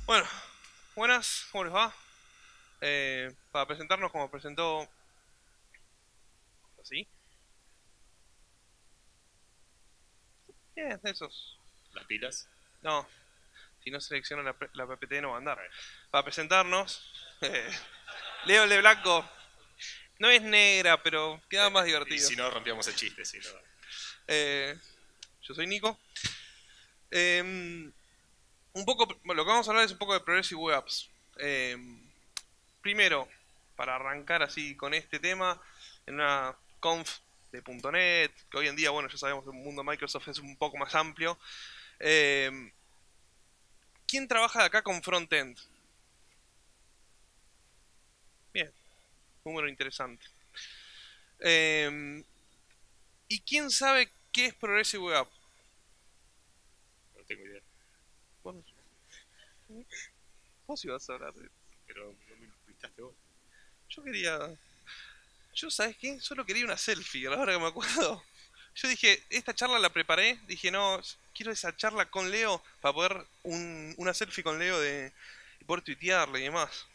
Bueno, buenas, ¿cómo les va? Para presentarnos como presentó así. Bien, esos. Las pilas. No, si no selecciono la PPT no va a andar. A ver. Para presentarnos, eh, Leo de Blanco no es negra, pero queda más Y divertido. si no, rompíamos el chiste, si no. Eh, yo soy Nico. Eh, un poco, bueno, lo que vamos a hablar es un poco de Progressive Web Apps. Eh, Primero, para arrancar así con este tema, en una conf de .NET, que hoy en día, bueno, ya sabemos que el mundo de Microsoft es un poco más amplio. Eh, ¿Quién trabaja de acá con frontend? Bien, número interesante. Eh, ¿Y quién sabe qué es Progressive Web App? No tengo idea. Vos, vos ibas a hablar de... Pero no me invitaste vos. Yo quería... Yo, ¿sabes qué? Solo quería una selfie, a la hora que me acuerdo. Yo dije, esta charla la preparé, dije, no, quiero esa charla con Leo para poder una selfie con Leo de poder tuitearle y demás.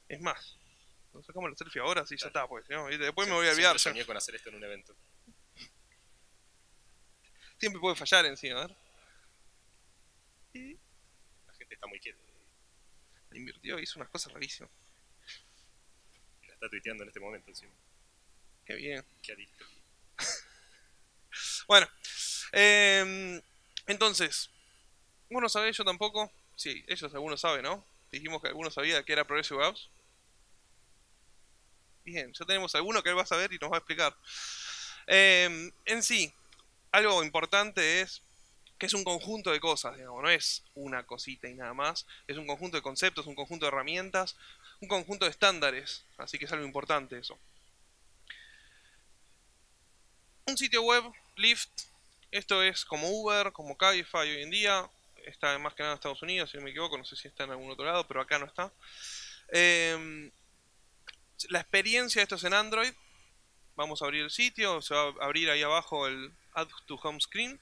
Es más, nos sacamos la selfie ahora, sí, ya Dale. está, pues, ¿no? Y después me voy a olvidar Siempre ya. soñé con hacer esto en un evento. Siempre puede fallar encima, a ver. Y La gente está muy quieta. invirtió, hizo unas cosas rarísimas. Y la está tuiteando en este momento encima. Qué bien. Qué adicto. Bueno, entonces, vos no sabés, yo tampoco. Sí, ellos algunos saben, ¿no? Dijimos que algunos sabía que era Progressive Apps. Bien, ya tenemos alguno que él va a saber y nos va a explicar. En sí, algo importante es que es un conjunto de cosas, digamos, no es una cosita y nada más, es un conjunto de conceptos, un conjunto de herramientas, un conjunto de estándares, así que es algo importante eso. Un sitio web, Lyft, esto es como Uber, como Cabify hoy en día, está más que nada en Estados Unidos, si no me equivoco, no sé si está en algún otro lado, pero acá no está. Eh, la experiencia de esto es en Android, vamos a abrir el sitio, se va a abrir ahí abajo el Add to Home Screen,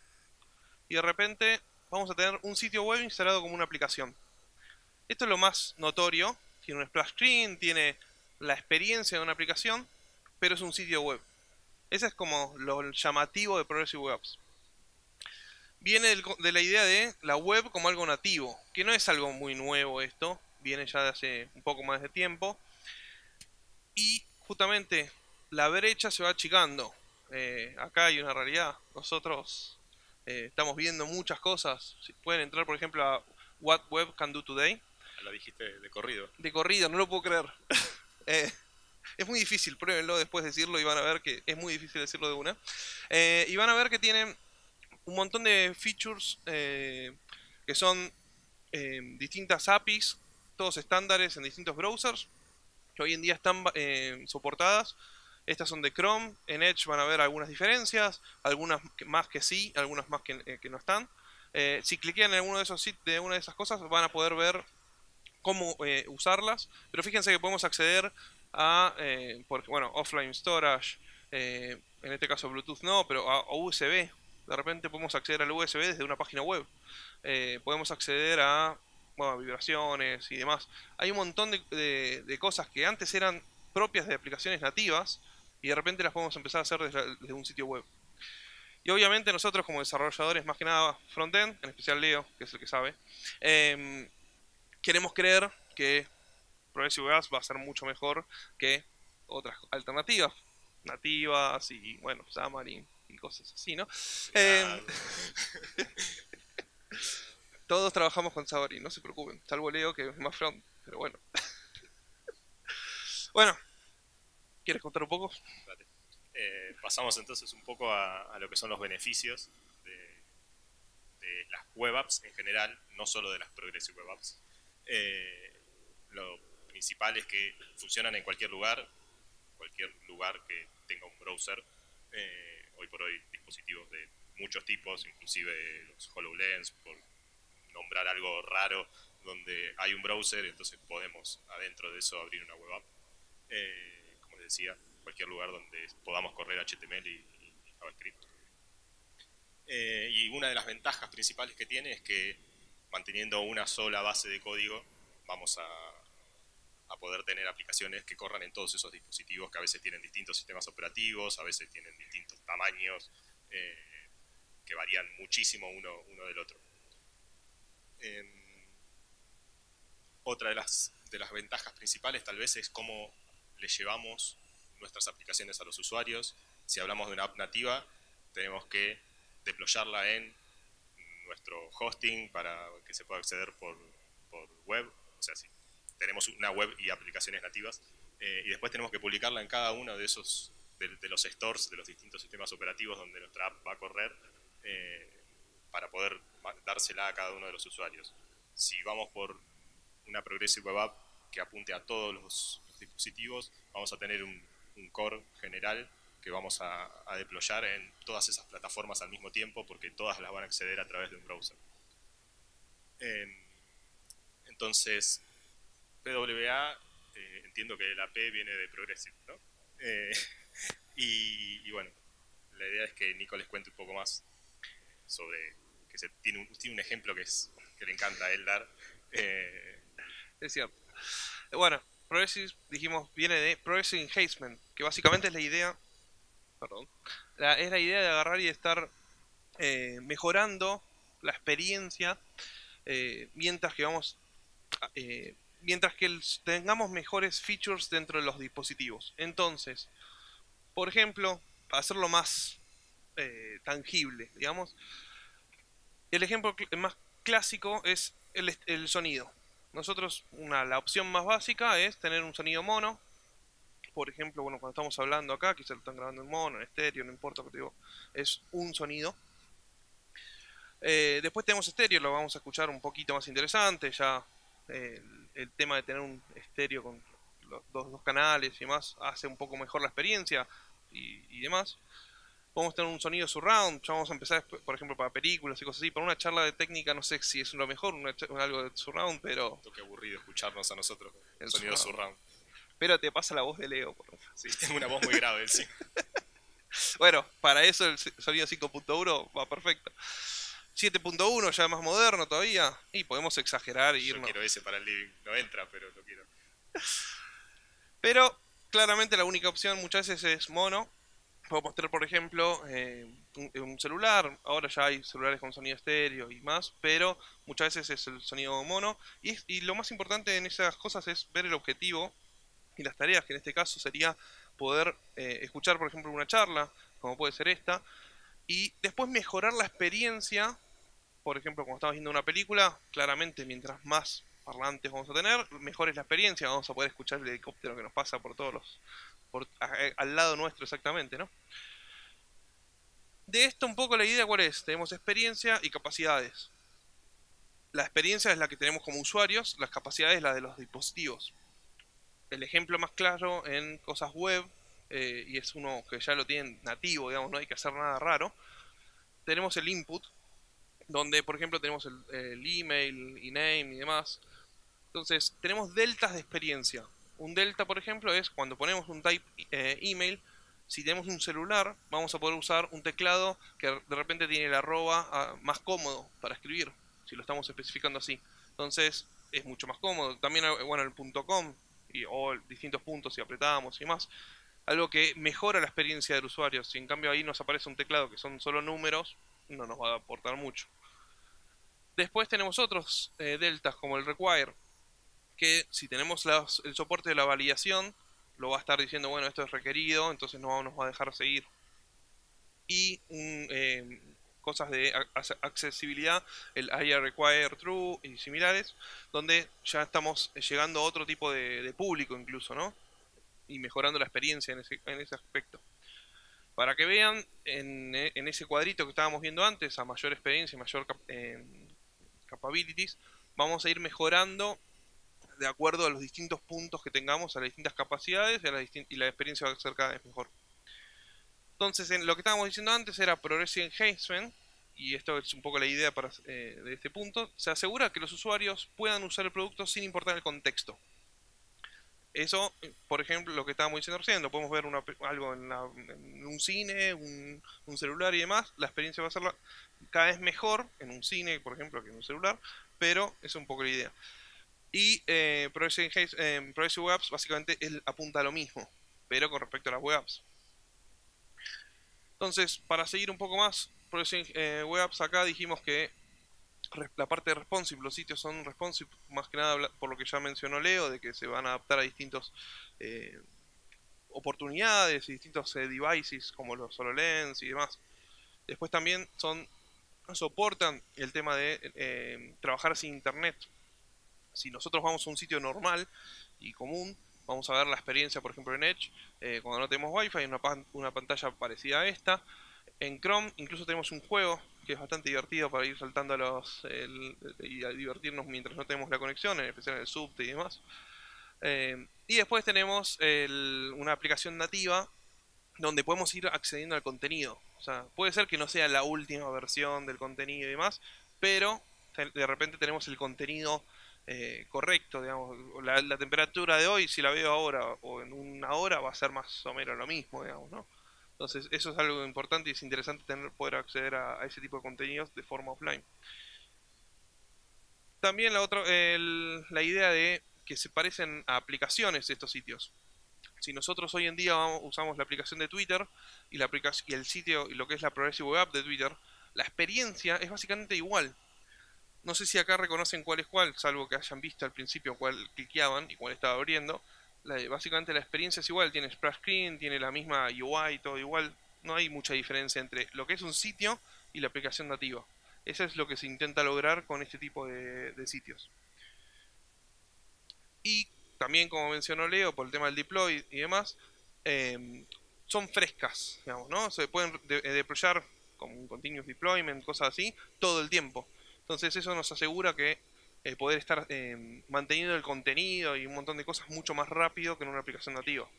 y de repente vamos a tener un sitio web instalado como una aplicación. Esto es lo más notorio. Tiene un splash screen, tiene la experiencia de una aplicación, pero es un sitio web. Ese es como lo llamativo de Progressive Web Apps. Viene de la idea de la web como algo nativo, que no es algo muy nuevo esto, viene ya de hace un poco más de tiempo, y justamente la brecha se va achicando. Acá hay una realidad, nosotros estamos viendo muchas cosas. Si pueden entrar, por ejemplo, a What Web Can Do Today, Lo dijiste de corrido. de corrido, no lo puedo creer. Eh, es muy difícil, pruébenlo después de decirlo y van a ver que es muy difícil decirlo de una. Y van a ver que tienen un montón de features que son distintas APIs, todos estándares en distintos browsers, que hoy en día están soportadas. Estas son de Chrome, en Edge van a ver algunas diferencias, algunas más que sí, algunas más que no están. Si cliquean en alguno de esos de una de esas cosas van a poder ver cómo usarlas, pero fíjense que podemos acceder a, bueno, offline storage, en este caso Bluetooth no, pero a USB. De repente podemos acceder al USB desde una página web. Podemos acceder a, bueno, vibraciones y demás. Hay un montón de cosas que antes eran propias de aplicaciones nativas y de repente las podemos empezar a hacer desde un sitio web. Y obviamente nosotros como desarrolladores, más que nada frontend, en especial Leo, que es el que sabe, eh, queremos creer que Progressive Gas va a ser mucho mejor que otras alternativas nativas y bueno, Xamarin y cosas así, ¿no? Eh, Cuidado. todos trabajamos con Xamarin, no se preocupen, salvo Leo que es más front, pero bueno. Bueno, ¿quieres contar un poco? Dale. Pasamos entonces un poco a lo que son los beneficios de las web apps en general, no solo de las progressive web apps. Lo principal es que funcionan en cualquier lugar que tenga un browser. Hoy por hoy dispositivos de muchos tipos, inclusive los HoloLens, por nombrar algo raro, donde hay un browser, entonces podemos adentro de eso abrir una web app. Como les decía, cualquier lugar donde podamos correr HTML y JavaScript. Y una de las ventajas principales que tiene es que manteniendo una sola base de código, vamos a poder tener aplicaciones que corran en todos esos dispositivos que a veces tienen distintos sistemas operativos, a veces tienen distintos tamaños, que varían muchísimo uno del otro. Otra de las ventajas principales tal vez es cómo le llevamos nuestras aplicaciones a los usuarios. Si hablamos de una app nativa, tenemos que deployarla en nuestro hosting para que se pueda acceder por web. O sea, si tenemos una web y aplicaciones nativas, y después tenemos que publicarla en cada uno de esos de los stores de los distintos sistemas operativos donde nuestra app va a correr, para poder dársela a cada uno de los usuarios. Si vamos por una Progressive Web App que apunte a todos los dispositivos, vamos a tener un core general que vamos a deployar en todas esas plataformas al mismo tiempo, porque todas las van a acceder a través de un browser. Entonces, PWA, entiendo que la P viene de Progressive, ¿no? Y bueno, la idea es que Nico les cuente un poco más sobre que tiene un ejemplo que le encanta a él dar. Es cierto. Bueno, Progressive, dijimos, viene de Progressive Enhancement, que básicamente es la idea, es la idea de agarrar y de estar mejorando la experiencia mientras que tengamos mejores features dentro de los dispositivos. Entonces, por ejemplo, para hacerlo más tangible, digamos, el ejemplo más clásico es el sonido. Nosotros, la opción más básica es tener un sonido mono. Por ejemplo, bueno, cuando estamos hablando acá, quizás lo están grabando en mono, en estéreo, no importa, pero digo, es un sonido. Después tenemos estéreo, lo vamos a escuchar un poquito más interesante, ya el tema de tener un estéreo con los dos canales y más hace un poco mejor la experiencia y demás. Podemos tener un sonido surround, ya vamos a empezar, por ejemplo, para películas y cosas así. Para una charla de técnica no sé si es lo mejor, algo de surround, pero... Qué aburrido escucharnos a nosotros, el sonido surround. Pero te pasa la voz de Leo. Sí, tengo una voz muy grave, sí. Bueno, para eso el sonido 5.1 va perfecto. 7.1 ya más moderno todavía, y podemos exagerar y irnos. Yo quiero ese para el living, no entra, pero lo quiero. Pero claramente la única opción muchas veces es mono. Podemos tener, por ejemplo, un celular. Ahora ya hay celulares con sonido estéreo y más, pero muchas veces es el sonido mono. Y lo más importante en esas cosas es ver el objetivo y las tareas, que en este caso sería poder escuchar, por ejemplo, una charla, como puede ser esta, y después mejorar la experiencia. Por ejemplo, cuando estamos viendo una película, claramente mientras más parlantes vamos a tener, mejor es la experiencia, vamos a poder escuchar el helicóptero que nos pasa por todos los... al lado nuestro exactamente, ¿no? De esto un poco la idea cuál es, tenemos experiencia y capacidades. La experiencia es la que tenemos como usuarios, las capacidades la de los dispositivos. El ejemplo más claro en cosas web, y es uno que ya lo tienen nativo, digamos, no hay que hacer nada raro, tenemos el input, donde por ejemplo tenemos el email, e-name y demás. Entonces tenemos deltas de experiencia. Un delta, por ejemplo, es cuando ponemos un type email. Si tenemos un celular, vamos a poder usar un teclado que de repente tiene el arroba más cómodo para escribir, si lo estamos especificando así. Entonces es mucho más cómodo. También, bueno, el .com o distintos puntos si apretamos y más. Algo que mejora la experiencia del usuario. Si en cambio ahí nos aparece un teclado que son solo números, no nos va a aportar mucho. Después tenemos otros deltas como el require, que si tenemos el soporte de la validación, lo va a estar diciendo, bueno, esto es requerido, entonces no nos va a dejar seguir. Y cosas de accesibilidad, el IR require true y similares, donde ya estamos llegando a otro tipo de público incluso, ¿no? Y mejorando la experiencia en ese aspecto. Para que vean, en ese cuadrito que estábamos viendo antes, a mayor experiencia, mayor capabilities, vamos a ir mejorando de acuerdo a los distintos puntos que tengamos, a las distintas capacidades y la experiencia va a ser cada vez mejor. Entonces, lo que estábamos diciendo antes era Progressive Enhancement, y esto es un poco la idea de este punto. Se asegura que los usuarios puedan usar el producto sin importar el contexto. Eso, por ejemplo, lo que estábamos diciendo recién, lo podemos ver algo en un cine, un celular y demás. La experiencia va a ser cada vez mejor en un cine, por ejemplo, que en un celular, pero es un poco la idea. Y Progressive Web Apps básicamente apunta a lo mismo, pero con respecto a las web apps. Entonces, para seguir un poco más, Progressive Web Apps acá dijimos que la parte de responsive, los sitios son responsive, más que nada por lo que ya mencionó Leo, de que se van a adaptar a distintos eh, oportunidades y distintos devices como los HoloLens y demás. Después también soportan el tema de trabajar sin internet. Si nosotros vamos a un sitio normal y común, vamos a ver la experiencia, por ejemplo, en Edge, cuando no tenemos Wi-Fi, una pantalla parecida a esta. En Chrome incluso tenemos un juego que es bastante divertido para ir saltando y a divertirnos mientras no tenemos la conexión, en especial en el subte y demás. Y después tenemos una aplicación nativa donde podemos ir accediendo al contenido. O sea, puede ser que no sea la última versión del contenido y demás, pero de repente tenemos el contenido correcto, digamos. La temperatura de hoy, si la veo ahora o en una hora, va a ser más o menos lo mismo, digamos, ¿no? Entonces, eso es algo importante y es interesante poder acceder a ese tipo de contenidos de forma offline. También la idea de que se parecen a aplicaciones estos sitios. Si nosotros hoy en día usamos la aplicación de Twitter y y el sitio y lo que es la Progressive Web App de Twitter, la experiencia es básicamente igual. No sé si acá reconocen cuál es cuál, salvo que hayan visto al principio cuál cliqueaban y cuál estaba abriendo. Básicamente la experiencia es igual, tiene splash screen, tiene la misma UI, todo igual. No hay mucha diferencia entre lo que es un sitio y la aplicación nativa. Eso es lo que se intenta lograr con este tipo de sitios. Y también, como mencionó Leo, por el tema del deploy y demás, eh, son frescas, digamos, ¿no? Se pueden deployar como un continuous deployment, cosas así, todo el tiempo. Entonces eso nos asegura que poder estar manteniendo el contenido y un montón de cosas mucho más rápido que en una aplicación nativa.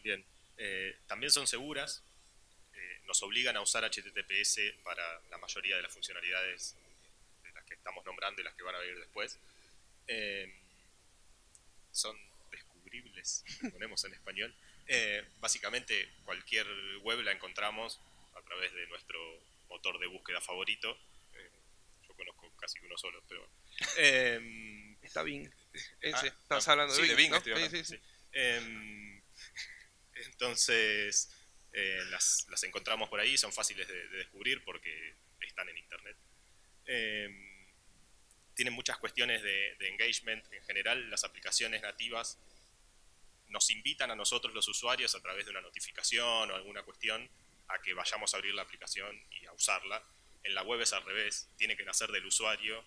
Bien. También son seguras. Nos obligan a usar HTTPS para la mayoría de las funcionalidades de las que estamos nombrando y las que van a venir después. Eh, son descubribles, le ponemos en español. Básicamente cualquier web la encontramos a través de nuestro motor de búsqueda favorito. Yo conozco casi uno solo, pero... Está Bing. Estás hablando de sí, Bing, de Bing ¿no? estoy hablando, Sí, sí, sí. sí. Entonces, las encontramos por ahí, son fáciles de descubrir porque están en internet. Tienen muchas cuestiones de engagement. En general, las aplicaciones nativas nos invitan a nosotros los usuarios a través de una notificación o alguna cuestión a que vayamos a abrir la aplicación y a usarla. En la web es al revés, tiene que nacer del usuario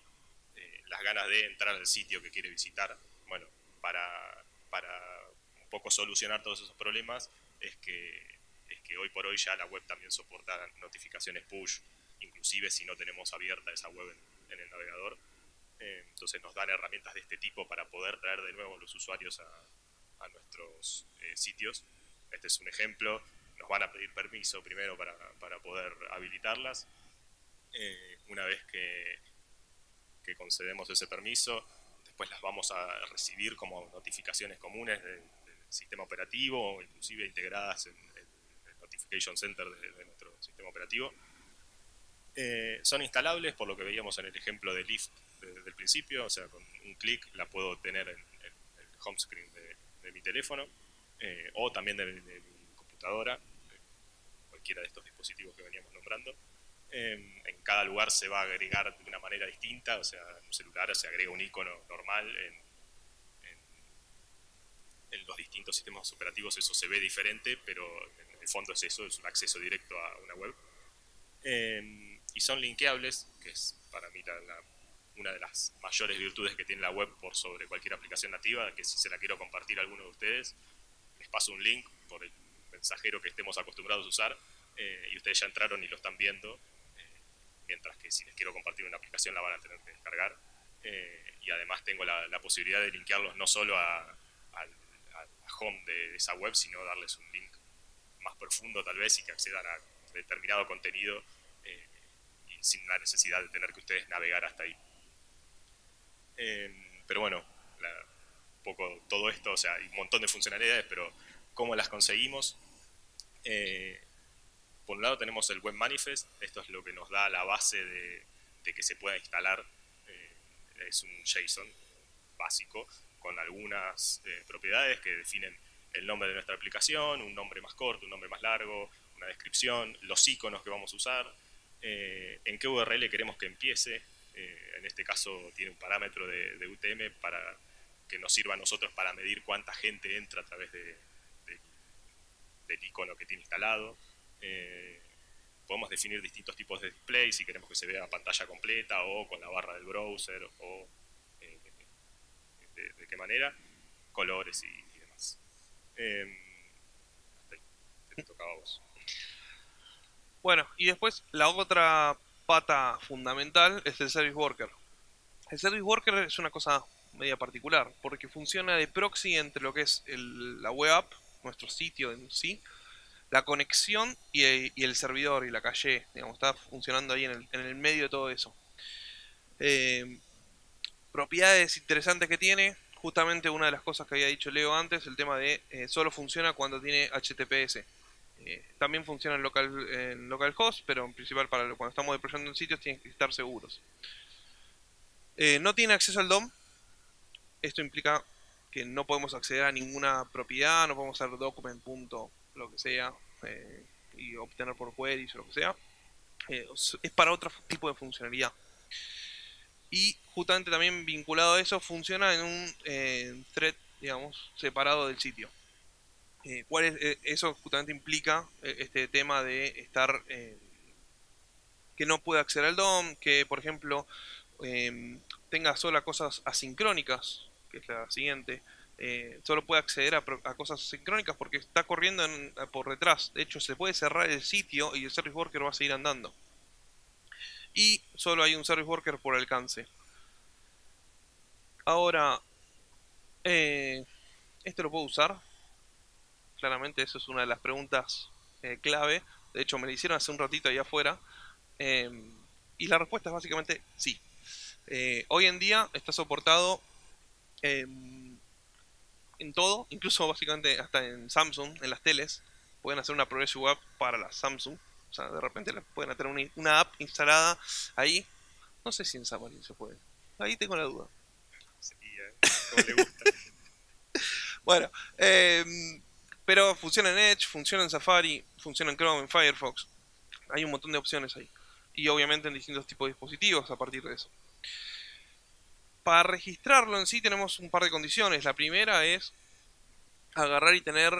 las ganas de entrar al sitio que quiere visitar. Bueno, para un poco solucionar todos esos problemas es que hoy por hoy ya la web también soporta notificaciones push, inclusive si no tenemos abierta esa web en el navegador. Entonces nos dan herramientas de este tipo para poder traer de nuevo los usuarios a nuestros sitios. Este es un ejemplo. Nos van a pedir permiso primero para poder habilitarlas. Una vez que concedemos ese permiso, después las vamos a recibir como notificaciones comunes del sistema operativo o inclusive integradas en el Notification Center de nuestro sistema operativo. Son instalables, por lo que veíamos en el ejemplo de Lyft del principio, o sea, con un clic la puedo tener en el home screen de mi teléfono o también de mi computadora, cualquiera de estos dispositivos que veníamos nombrando. En cada lugar se va a agregar de una manera distinta, o sea, en un celular se agrega un icono normal, en los distintos sistemas operativos eso se ve diferente, pero en el fondo es eso, es un acceso directo a una web. Y son linkeables, que es para mí una de las mayores virtudes que tiene la web por sobre cualquier aplicación nativa, que si se la quiero compartir a alguno de ustedes, les paso un link por el mensajero que estemos acostumbrados a usar, y ustedes ya entraron y lo están viendo, mientras que si les quiero compartir una aplicación la van a tener que descargar. Y además tengo la posibilidad de linkearlos no solo a home de esa web, sino darles un link más profundo tal vez y que accedan a determinado contenido y sin la necesidad de tener que ustedes navegar hasta ahí. Pero bueno, poco todo esto, o sea, hay un montón de funcionalidades, pero ¿cómo las conseguimos? Por un lado tenemos el Web Manifest, esto es lo que nos da la base de que se pueda instalar, es un JSON básico con algunas propiedades que definen el nombre de nuestra aplicación, un nombre más corto, un nombre más largo, una descripción, los iconos que vamos a usar, en qué URL queremos que empiece, en este caso tiene un parámetro de UTM para que nos sirva a nosotros para medir cuánta gente entra a través del icono que tiene instalado. Podemos definir distintos tipos de display, si queremos que se vea pantalla completa o con la barra del browser o de qué manera, colores y demás. Hasta ahí, te tocaba a vos. Bueno, y después la otra pata fundamental es el Service Worker. El Service Worker es una cosa media particular, porque funciona de proxy entre lo que es la web app, nuestro sitio en sí, la conexión y el servidor y la caché, digamos, está funcionando ahí en el medio de todo eso. Propiedades interesantes que tiene, justamente una de las cosas que había dicho Leo antes, el tema de solo funciona cuando tiene HTTPS. También funciona en localhost, pero en principal cuando estamos deployando en sitios tienen que estar seguros. No tiene acceso al DOM. Esto implica que no podemos acceder a ninguna propiedad, no podemos hacer document. Lo que sea, y obtener por queries o lo que sea. Es para otro tipo de funcionalidad. Y justamente también vinculado a eso, funciona en un thread, digamos, separado del sitio. Eso justamente implica este tema de estar que no puede acceder al DOM, que por ejemplo tenga solo cosas asincrónicas, que es la siguiente. Solo puede acceder a cosas asincrónicas porque está corriendo por detrás. De hecho, se puede cerrar el sitio y el Service Worker va a seguir andando. Y solo hay un Service Worker por alcance. Ahora, ¿esto lo puedo usar? Claramente eso es una de las preguntas clave. De hecho, me la hicieron hace un ratito ahí afuera. Y la respuesta es básicamente sí. Hoy en día está soportado en todo, incluso básicamente hasta en Samsung, en las teles. Pueden hacer una Progressive Web para la Samsung. O sea, de repente pueden tener una app instalada ahí. No sé si en Xamarin se puede. Ahí tengo la duda. Sí, como le gusta. Bueno, pero funciona en Edge, funciona en Safari, funciona en Chrome, en Firefox. Hay un montón de opciones ahí. Y obviamente en distintos tipos de dispositivos a partir de eso. Para registrarlo en sí tenemos un par de condiciones. La primera es agarrar y tener,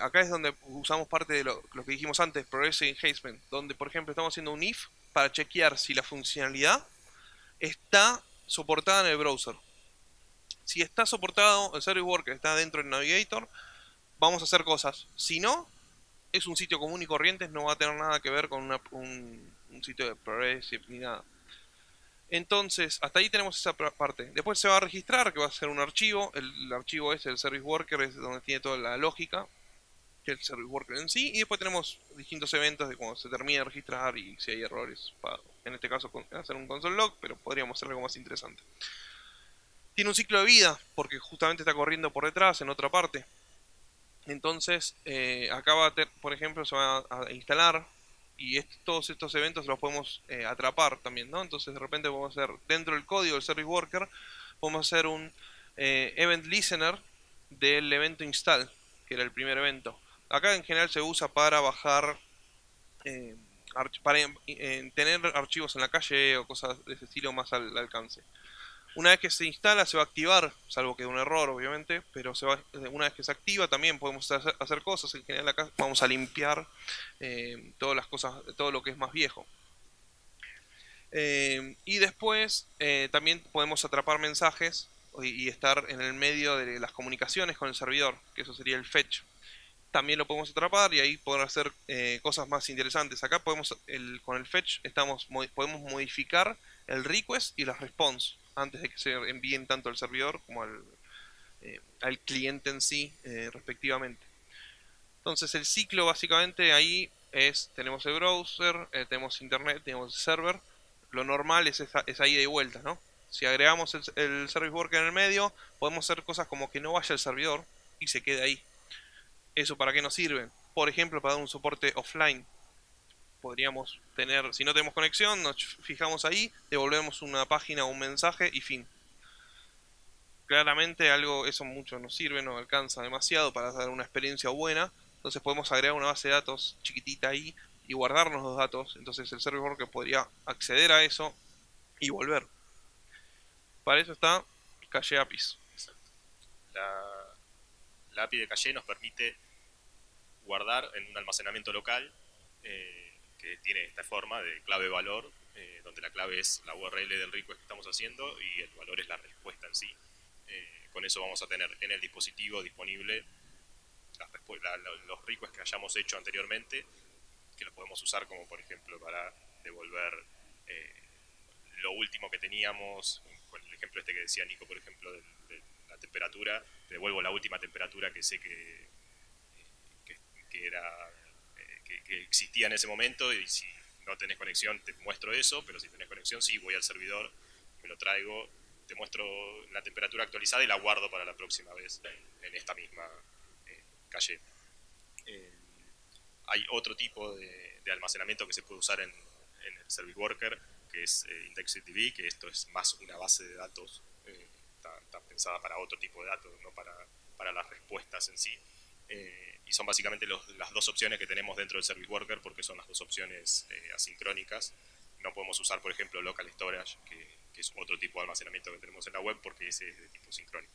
acá es donde usamos parte de lo que dijimos antes, Progressive Enhancement, donde por ejemplo estamos haciendo un if para chequear si la funcionalidad está soportada en el browser. Si está soportado, el Service Worker está dentro del Navigator, vamos a hacer cosas. Si no, es un sitio común y corriente, no va a tener nada que ver con un sitio de Progressive ni nada. Entonces, hasta ahí tenemos esa parte. Después se va a registrar, que va a ser un archivo. El archivo es el Service Worker, es donde tiene toda la lógica, que es el Service Worker en sí. Y después tenemos distintos eventos de cuando se termina de registrar y si hay errores. En este caso, hacer un console log, pero podríamos hacer algo más interesante. Tiene un ciclo de vida, porque justamente está corriendo por detrás, en otra parte. Entonces, acá va por ejemplo, se va a instalar y todos estos eventos los podemos atrapar también, ¿no? Entonces, de repente podemos hacer, dentro del código del Service Worker, podemos hacer un Event Listener del evento install, que era el primer evento. Acá en general se usa para bajar, para tener archivos en la calle o cosas de ese estilo más al alcance. Una vez que se instala se va a activar, salvo que de un error obviamente, pero una vez que se activa también podemos hacer cosas. En general acá vamos a limpiar todas las cosas, todo lo que es más viejo. Y después también podemos atrapar mensajes y estar en el medio de las comunicaciones con el servidor, que eso sería el fetch. También lo podemos atrapar y ahí poder hacer cosas más interesantes. Acá con el fetch podemos modificar el request y las response antes de que se envíen tanto al servidor como al cliente en sí, respectivamente. Entonces el ciclo básicamente ahí tenemos el browser, tenemos internet, tenemos el server. Lo normal es esa ida y vuelta, ¿no? Si agregamos el service worker en el medio, podemos hacer cosas como que no vaya el servidor y se quede ahí. ¿Eso para qué nos sirve? Por ejemplo, para dar un soporte offline. Podríamos tener, si no tenemos conexión, nos fijamos ahí, devolvemos una página o un mensaje y fin. Claramente algo, eso mucho nos sirve, no alcanza demasiado para dar una experiencia buena. Entonces podemos agregar una base de datos chiquitita ahí y guardarnos los datos. Entonces el server worker podría acceder a eso y volver. Para eso está Cache APIs. Exacto. La API de Cache nos permite guardar en un almacenamiento local que tiene esta forma de clave-valor, donde la clave es la URL del request que estamos haciendo y el valor es la respuesta en sí. Con eso vamos a tener en el dispositivo disponible los requests que hayamos hecho anteriormente, que los podemos usar como por ejemplo para devolver lo último que teníamos, con el ejemplo este que decía Nico, por ejemplo, de la temperatura, te devuelvo la última temperatura que sé que era que existía en ese momento, y si no tenés conexión te muestro eso, pero si tenés conexión sí, voy al servidor, me lo traigo, te muestro la temperatura actualizada y la guardo para la próxima vez en esta misma calle. Hay otro tipo de almacenamiento que se puede usar en el Service Worker, que es IndexedDB, que esto es más una base de datos, está pensada para otro tipo de datos, no para las respuestas en sí. Y son básicamente las dos opciones que tenemos dentro del Service Worker, porque son las dos opciones asincrónicas. No podemos usar, por ejemplo, Local Storage, que es otro tipo de almacenamiento que tenemos en la web, porque ese es de tipo sincrónico.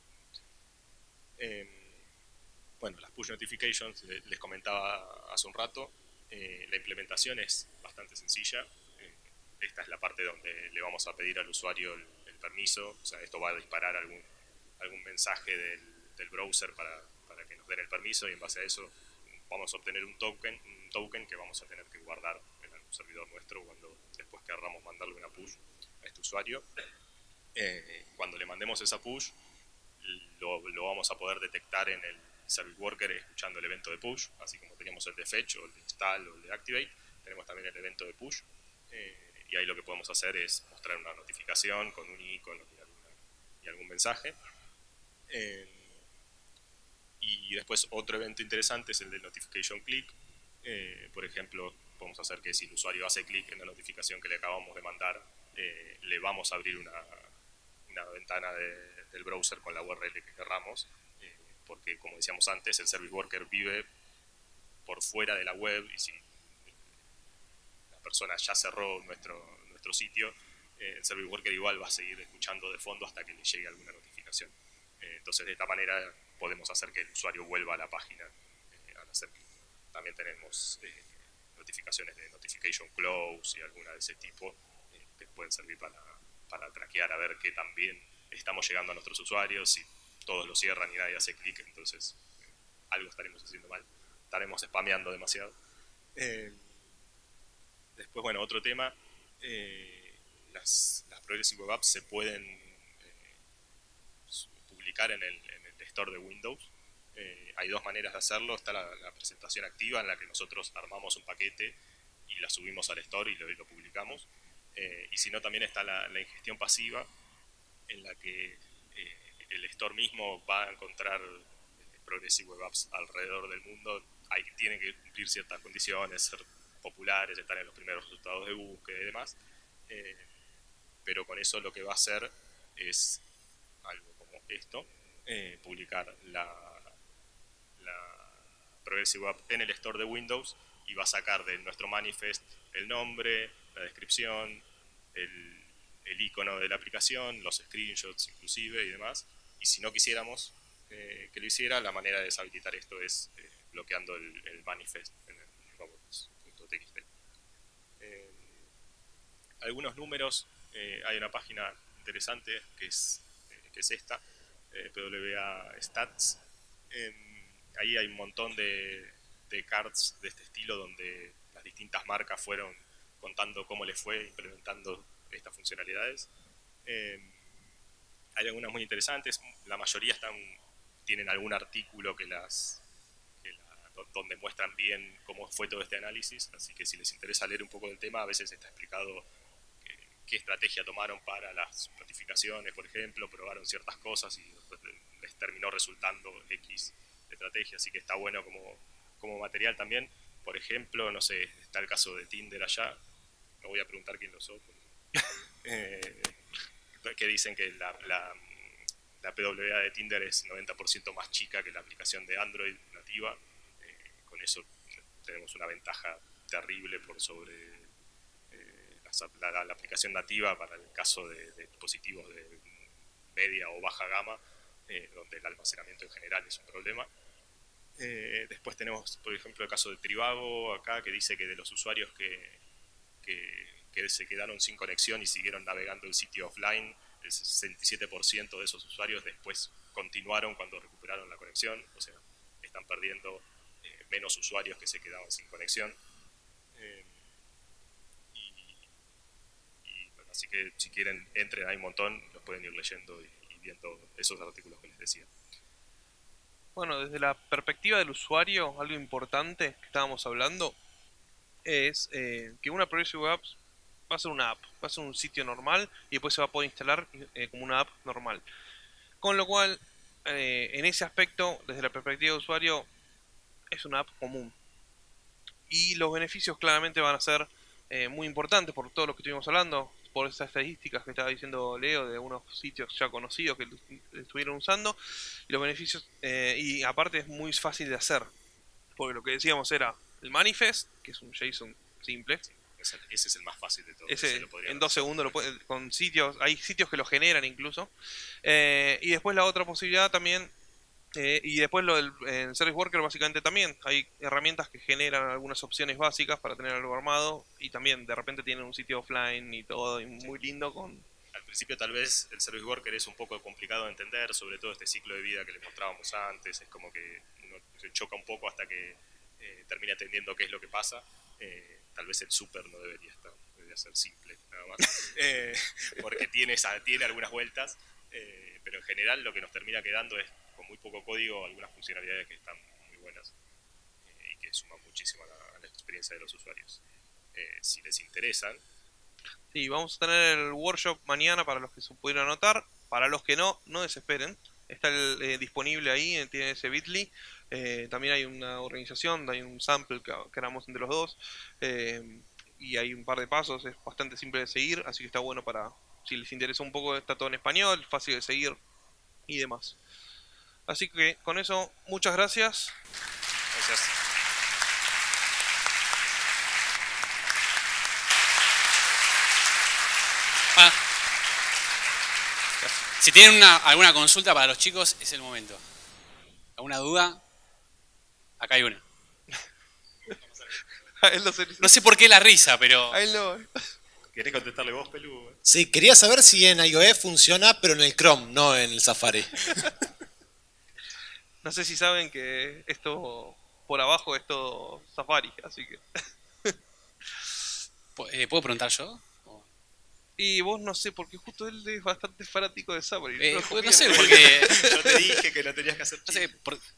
Bueno, las push notifications les comentaba hace un rato. La implementación es bastante sencilla. Esta es la parte donde le vamos a pedir al usuario el permiso. O sea, esto va a disparar algún mensaje del browser para que nos den el permiso, y en base a eso vamos a obtener un token que vamos a tener que guardar en algún servidor nuestro después querramos mandarle una push a este usuario. Cuando le mandemos esa push, lo vamos a poder detectar en el Service Worker escuchando el evento de push, así como teníamos el de fetch o el de install o el de activate, tenemos también el evento de push, y ahí lo que podemos hacer es mostrar una notificación con un icono y algún mensaje. Y después otro evento interesante es el de notification click. Por ejemplo, podemos hacer que si el usuario hace clic en la notificación que le acabamos de mandar, le vamos a abrir una ventana del browser con la URL que querramos, porque como decíamos antes, el Service Worker vive por fuera de la web, y si la persona ya cerró nuestro sitio, el Service Worker igual va a seguir escuchando de fondo hasta que le llegue alguna notificación. Entonces de esta manera podemos hacer que el usuario vuelva a la página al hacer clic. También tenemos notificaciones de notification close y alguna de ese tipo, que pueden servir para traquear a ver que también estamos llegando a nuestros usuarios. Si todos lo cierran y nadie hace clic, entonces algo estaremos haciendo mal, estaremos spameando demasiado. Después, bueno, otro tema, las Progressive Web Apps se pueden publicar en el store de Windows. Hay dos maneras de hacerlo. Está la presentación activa, en la que nosotros armamos un paquete y la subimos al store y lo publicamos. Y si no, también está la ingestión pasiva, en la que el store mismo va a encontrar Progressive Web Apps alrededor del mundo. Tienen que cumplir ciertas condiciones, ser populares, estar en los primeros resultados de búsqueda y demás. Pero con eso lo que va a hacer es algo como esto: publicar la Progressive Web en el store de Windows, y va a sacar de nuestro manifest el nombre, la descripción, el icono de la aplicación, los screenshots inclusive y demás. Y si no quisiéramos que lo hiciera, la manera de deshabilitar esto es bloqueando el manifest en el robots.txt. Algunos números, hay una página interesante que es esta, PWA Stats. Ahí hay un montón de cards de este estilo, donde las distintas marcas fueron contando cómo les fue implementando estas funcionalidades. Hay algunas muy interesantes, la mayoría tienen algún artículo donde muestran bien cómo fue todo este análisis, así que si les interesa leer un poco del tema, a veces está explicado qué estrategia tomaron para las notificaciones, por ejemplo, probaron ciertas cosas y después les terminó resultando X estrategia, así que está bueno como material también. Por ejemplo, no sé, está el caso de Tinder allá, no voy a preguntar quién lo usó, que dicen que la PWA de Tinder es 90% más chica que la aplicación de Android nativa. Con eso tenemos una ventaja terrible por sobre la aplicación nativa para el caso de dispositivos de media o baja gama, donde el almacenamiento en general es un problema. Después tenemos, por ejemplo, el caso de Trivago acá, que dice que de los usuarios que se quedaron sin conexión y siguieron navegando el sitio offline, el 67% de esos usuarios después continuaron cuando recuperaron la conexión, o sea, están perdiendo menos usuarios que se quedaban sin conexión. Bueno, así que si quieren, entren, hay un montón, los pueden ir leyendo y viendo esos artículos que les decía. Bueno, desde la perspectiva del usuario, algo importante que estábamos hablando es que una Progressive Web Apps va a ser una app, va a ser un sitio normal y después se va a poder instalar como una app normal. Con lo cual, en ese aspecto, desde la perspectiva de usuario, es una app común. Y los beneficios claramente van a ser muy importantes por todo lo que estuvimos hablando, por esas estadísticas que estaba diciendo Leo de unos sitios ya conocidos que lo estuvieron usando. Y los beneficios, y aparte es muy fácil de hacer, porque lo que decíamos era el manifest, que es un JSON simple. Ese es el más fácil de todos. Ese en 2 segundos con sitios, hay sitios que lo generan incluso. Y después la otra posibilidad también, y después lo del Service Worker básicamente también. Hay herramientas que generan algunas opciones básicas para tener algo armado y también de repente tienen un sitio offline y todo y muy lindo con... Al principio tal vez el Service Worker es un poco complicado de entender, sobre todo este ciclo de vida que les mostrábamos antes, es como que uno se choca un poco hasta que termina entendiendo qué es lo que pasa. Tal vez el super no debería ser simple, nada más, porque tiene algunas vueltas, pero en general lo que nos termina quedando es con muy poco código algunas funcionalidades que están muy buenas y que suman muchísimo a la experiencia de los usuarios. Si les interesan. Sí, vamos a tener el workshop mañana para los que se pudieron anotar. Para los que no, no desesperen. Está disponible ahí, tiene ese bit.ly. También hay una organización, hay un sample que haremos entre los dos. Y hay un par de pasos, es bastante simple de seguir, así que está bueno para, si les interesa un poco, está todo en español, fácil de seguir y demás. Así que con eso, muchas gracias. Gracias. Si tienen alguna consulta para los chicos, es el momento. ¿Alguna duda? Acá hay una. No sé por qué la risa, pero... ¿Querés contestarle vos, Pelu? Sí, quería saber si en iOS funciona, pero en el Chrome, no en el Safari. No sé si saben que esto por abajo es todo Safari, así que... ¿Puedo preguntar yo? Y vos no sé, porque justo él es bastante fanático de Safari. No sé, porque... Yo te dije que lo tenías que hacer. No sé,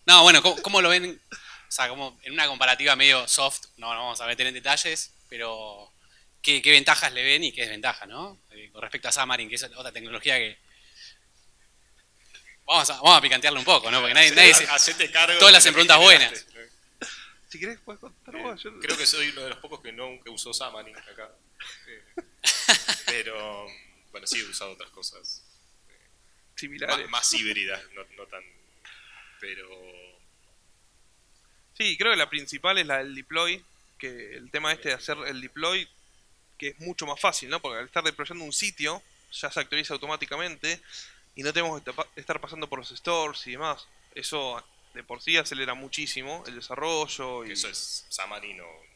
no, bueno, ¿cómo lo ven? O sea, como en una comparativa medio soft, no vamos a meter en detalles, pero ¿qué ventajas le ven y qué desventajas, no? Con respecto a Xamarin, que es otra tecnología que... Vamos a picantearlo un poco, ¿no? Porque nadie Hacete cargo. todas las hacen preguntas buenas. Si querés, puedes contar vos. Creo que soy uno de los pocos que nunca usó Xamarin acá. Pero, bueno, sí he usado otras cosas. Similares. Más híbridas, no tan... Pero... Sí, creo que la principal es la del deploy. Que el tema de hacer el deploy, que es mucho más fácil, ¿no? Porque al estar deployando un sitio, ya se actualiza automáticamente y no tenemos que estar pasando por los stores y demás. Eso de por sí acelera muchísimo el desarrollo. Y eso es Xamarin o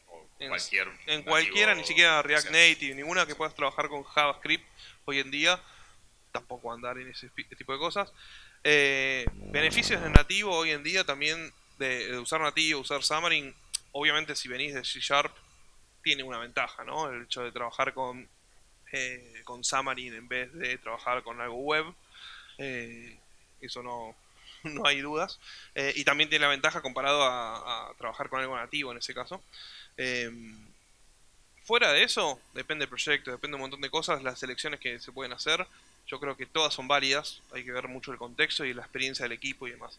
cualquier... En cualquiera, ni siquiera React Native, ninguna que puedas trabajar con JavaScript hoy en día. Tampoco andar en ese tipo de cosas. Beneficios de nativo hoy en día también de usar nativo, usar Xamarin. Obviamente si venís de C#, tiene una ventaja, ¿no? El hecho de trabajar con Xamarin en vez de trabajar con algo web. Eso no hay dudas. Y también tiene la ventaja comparado a trabajar con algo nativo en ese caso. Fuera de eso, depende del proyecto, depende de un montón de cosas, las selecciones que se pueden hacer, yo creo que todas son válidas, hay que ver mucho el contexto y la experiencia del equipo y demás.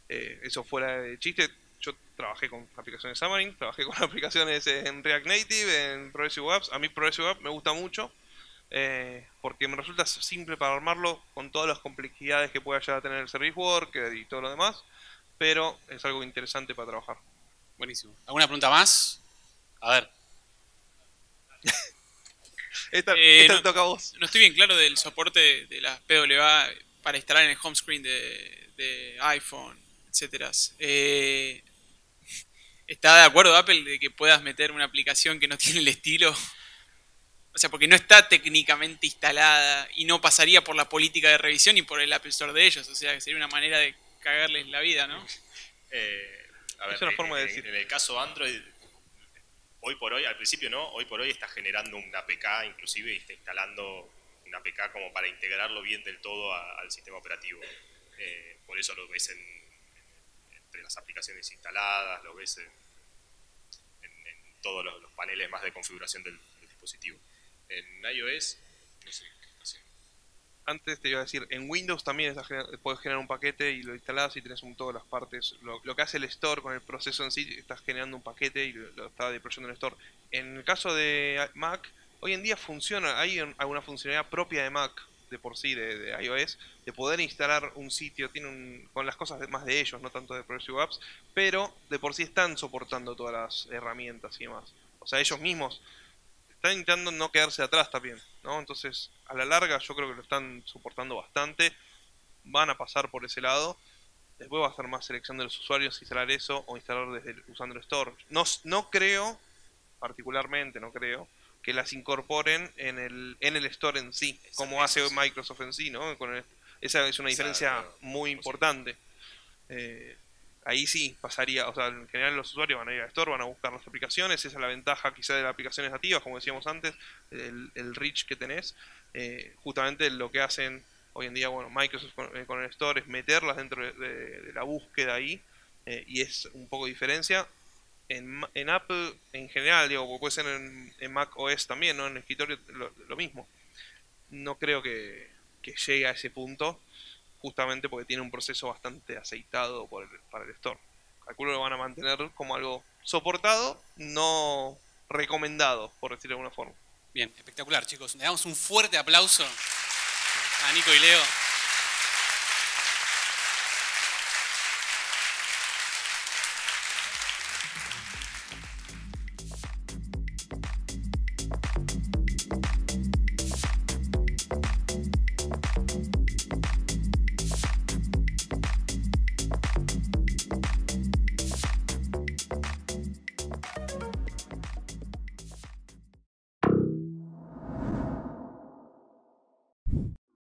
Eso fuera de chiste, yo trabajé con aplicaciones Xamarin, trabajé con aplicaciones en React Native, en Progressive Apps. A mí Progressive App me gusta mucho porque me resulta simple para armarlo con todas las complejidades que pueda llegar a tener el Service Worker y todo lo demás, pero es algo interesante para trabajar. Buenísimo. ¿Alguna pregunta más? A ver. Esta no, te toca a vos. No estoy bien claro del soporte de las PWA para instalar en el home screen de iPhone, etcétera. ¿Está de acuerdo Apple de que puedas meter una aplicación que no tiene el estilo? O sea, porque no está técnicamente instalada y no pasaría por la política de revisión y por el Apple Store de ellos. O sea, que sería una manera de cagarles la vida, ¿no? A ver, Es una forma de decir. En el caso Android, hoy por hoy, al principio no, hoy por hoy está generando una APK inclusive y está instalando una APK como para integrarlo bien del todo al sistema operativo. Por eso lo ves entre las aplicaciones instaladas, lo ves en todos los paneles más de configuración del dispositivo. En iOS, no sé. Antes te iba a decir, en Windows también puedes generar un paquete y lo instalás y tenés todas las partes. Lo que hace el Store con el proceso en sí, estás generando un paquete y lo está deployando en el Store. En el caso de Mac, hoy en día funciona, hay alguna funcionalidad propia de Mac, de por sí, de iOS, de poder instalar un sitio, con las cosas más de ellos, no tanto de Progressive Apps, pero de por sí están soportando todas las herramientas y demás. O sea, ellos mismos están intentando no quedarse atrás también, ¿no? Entonces, a la larga yo creo que lo están soportando bastante, van a pasar por ese lado, después va a ser más selección de los usuarios instalar eso o instalar usando el Store. No creo, particularmente no creo, que las incorporen en el Store en sí, como hace Microsoft en sí, ¿no? Esa es una diferencia muy importante. Ahí sí pasaría, o sea, en general los usuarios van a ir al Store, van a buscar las aplicaciones, esa es la ventaja quizá de las aplicaciones nativas, como decíamos antes, el reach que tenés. Justamente lo que hacen hoy en día, bueno, Microsoft con el Store es meterlas dentro de la búsqueda ahí, y es un poco de diferencia. En Apple en general, digo, puede ser en Mac OS también, ¿no? En el escritorio lo mismo. No creo que llegue a ese punto, justamente porque tiene un proceso bastante aceitado para el Store. Calculo que lo van a mantener como algo soportado, no recomendado, por decirlo de alguna forma. Bien, espectacular, chicos. Le damos un fuerte aplauso a Nico y Leo.